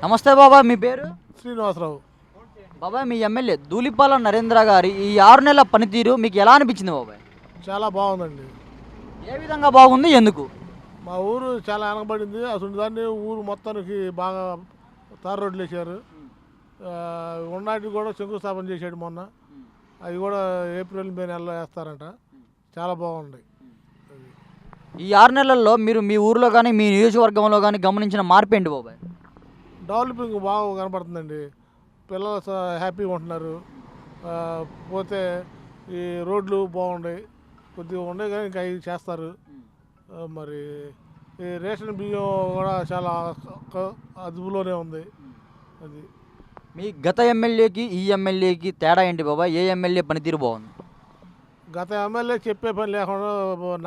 నమస్తే బాబాయ్, మీ పేరు? శ్రీనివాసరావు. బాబాయ్, మీ ఎమ్మెల్యే ధూళిపాల నరేంద్ర గారి ఈ 6 నెలల పనితీరు మీకు ఎలా అనిపించింది బాబాయ్? చాలా బాగుందండి. ఏ విధంగా బాగుంది, ఎందుకు? మా ఊరు చాలా వెనకబడింది. అసలు దాన్ని ఊరు మొత్తానికి బాగా తారు రోడ్లు వేసారు. ఉన్నాటికి కూడా శంకుస్థాపన చేసాడు మొన్న. అవి కూడా ఏప్రిల్ మే నెలలో వేస్తారంట. చాలా బాగుంది. ఈ 6 నెలల్లో మీరు మీ ఊర్లో కానీ మీ నియోజకవర్గంలో కానీ గమనించిన మార్పు ఏంటి బాబాయ్? డెవలపింగ్ బాగా కనపడుతుందండి. పిల్లలు హ్యాపీగా ఉంటున్నారు. పోతే ఈ రోడ్లు బాగున్నాయి, కొద్దిగా ఉండే కానీ ఇంకా అవి చేస్తారు. మరి ఈ రేషన్ బియ్యం కూడా చాలా అదుపులోనే ఉంది. అది మీ గత ఎమ్మెల్యేకి ఈ ఎమ్మెల్యేకి తేడా ఏంటి బాబాయ్? ఏ ఎమ్మెల్యే పనితీరు బాగుంది? గత ఎమ్మెల్యే చెప్పే పని లేకుండా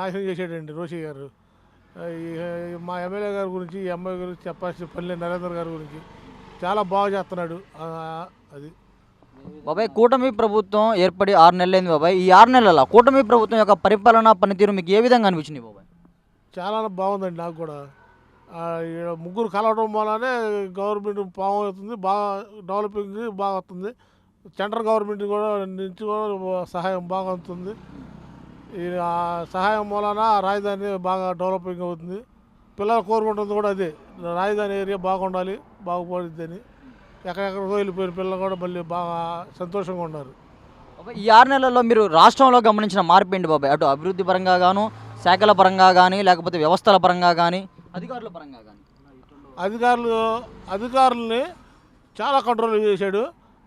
నాశనం చేసాడండి రోషి గారు. మా ఎమ్మెల్యే గారి గురించి, ఈ ఎమ్మెల్యే గురించి చెప్పాల్సిన పని నరేంద్ర గారి గురించి చాలా బాగా చేస్తున్నాడు. అది బాబాయ్, కూటమి ప్రభుత్వం ఏర్పడి 6 నెలలైంది బాబాయ్. ఈ 6 నెలల కూటమి ప్రభుత్వం యొక్క పరిపాలన పనితీరు మీకు ఏ విధంగా అనిపించింది బాబాయ్? చాలా బాగుందండి. నాకు కూడా ముగ్గురు కలవడం వల్లనే గవర్నమెంట్ బాగుంటుంది, బాగా డెవలపింగ్ బాగా వస్తుంది. సెంట్రల్ గవర్నమెంట్ కూడా నుంచి కూడా సహాయం బాగా అందుతుంది. ఈ సహాయం మూలన రాజధాని బాగా డెవలపింగ్ అవుతుంది. పిల్లలు కోరుకుంటుంది కూడా అదే, రాజధాని ఏరియా బాగుండాలి, బాగుపడుద్ది అని. ఎక్కడెక్కడికో వెళ్ళిపోయిన పిల్లలు కూడా మళ్ళీ బాగా సంతోషంగా ఉన్నారు. ఈ 6 నెలల్లో మీరు రాష్ట్రంలో గమనించిన మార్పు ఏంటి బాబాయ్? అటు అభివృద్ధి పరంగా గాను, శాఖల పరంగా కానీ, లేకపోతే వ్యవస్థల పరంగా కానీ, అధికారుల పరంగా కానీ? అధికారులని చాలా కంట్రోల్ చేశాడు.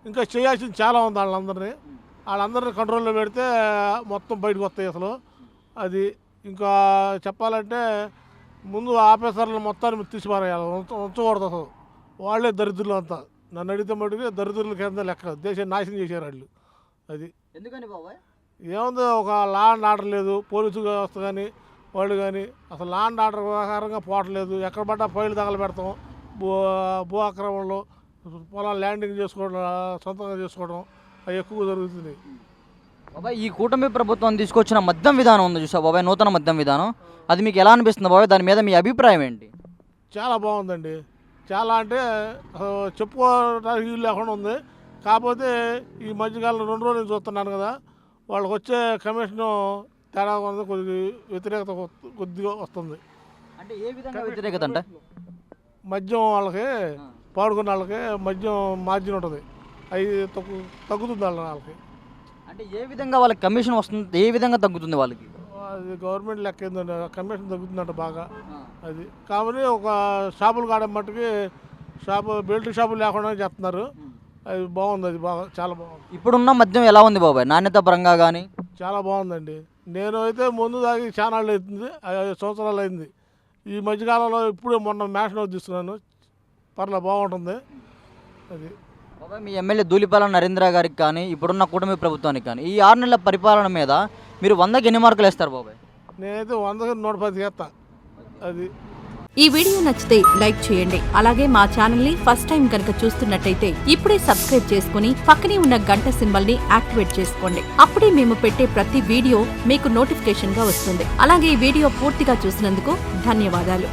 ఇంకా చేయాల్సింది చాలా ఉంది. వాళ్ళందరినీ కంట్రోల్లో పెడితే మొత్తం బయటకు వస్తాయి అసలు. అది ఇంకా చెప్పాలంటే ముందు ఆఫీసర్లను మొత్తాన్ని తీసిపారేయాలి, ఉంచకూడదు అసలు. వాళ్ళే దరిద్రులు అంతా. నన్ను అడిగితే మటుకు దరిద్రుల కింద లెక్క. దేశాన్ని నాశనం చేశారు వాళ్ళు. అది ఎందుకని బాబాయ్? ఏముంది, ఒక లా అండ్ ఆర్డర్ లేదు. పోలీసు వ్యవస్థ కానీ వాళ్ళు కానీ అసలు లా అండ్ ఆర్డర్ ప్రకారంగా పోవట్లేదు. ఎక్కడ పడ్డా ఫైలు తగలబెడతాం, భూ ఆక్రమణలో పొలాలు ల్యాండింగ్ చేసుకోవడం, సొంతంగా చేసుకోవడం అవి ఎక్కువ జరుగుతుంది. బాబాయ్, ఈ కూటమి ప్రభుత్వం తీసుకొచ్చిన మద్యం విధానం ఉంది చూసా బాబాయ్, నూతన మద్యం విధానం, అది మీకు ఎలా అనిపిస్తుంది బాబాయ్? దాని మీద మీ అభిప్రాయం ఏంటి? చాలా బాగుందండి. చాలా అంటే చెప్పుకోవడానికి వీలు లేకుండా ఉంది. కాకపోతే ఈ మధ్యకాలంలో 2 రోజులు చూస్తున్నాను కదా, వాళ్ళకి వచ్చే కమిషన్ తేడా ఉంది, వ్యతిరేకత కొద్దిగా వస్తుంది. అంటే ఏ విధంగా వ్యతిరేకత? అంటే మద్యం వాళ్ళకి పాడుకున్న వాళ్ళకి మద్యం మార్జిన్ ఉంటుంది, అవి తగ్గుతుంది వాళ్ళకి. అంటే ఏ విధంగా వాళ్ళకి కమిషన్ వస్తుంది, ఏ విధంగా తగ్గుతుంది వాళ్ళకి? అది గవర్నమెంట్ లెక్క ఏంటంటే కమిషన్ తగ్గుతుందంట బాగా. అది కాబట్టి ఒక షాపులు కాడే మట్టుకి బెల్ట్ షాపులు లేకుండా చేస్తున్నారు. అది బాగుంది, అది బాగా చాలా బాగుంది. ఇప్పుడున్న మద్యం ఎలా ఉంది బాబాయ్, నాణ్యత పరంగా కానీ? చాలా బాగుందండి. నేను అయితే ముందు దాగి చాలా అవుతుంది, 5 సంవత్సరాలు అయింది. ఈ మధ్యకాలంలో ఇప్పుడే మొన్న మ్యాషన్ తీస్తున్నాను, పర్లేదు బాగుంటుంది. అది బాబాయ్, మీ ఎమ్మెల్యే ధూళిపాల నరేంద్ర గారికి కానీ ఇప్పుడున్న కూటమి ప్రభుత్వానికి కానీ ఈ 6 నెలల పరిపాలన మీద మీరు 100కి ఎన్ని మార్కులు వేస్తారు బాబాయ్? నేనైతే 100కి 110 వేస్తా. అది ఈ వీడియో నచ్చితే లైక్ చేయండి. అలాగే మా ఛానల్ ని ఫస్ట్ టైం కనుక చూస్తున్నట్టయితే ఇప్పుడే సబ్స్క్రైబ్ చేసుకుని పక్కనే ఉన్న గంట సింబల్ ని యాక్టివేట్ చేసుకోండి. అప్పుడే మేము పెట్టే ప్రతి వీడియో మీకు నోటిఫికేషన్ గా వస్తుంది. అలాగే ఈ వీడియో పూర్తిగా చూసినందుకు ధన్యవాదాలు.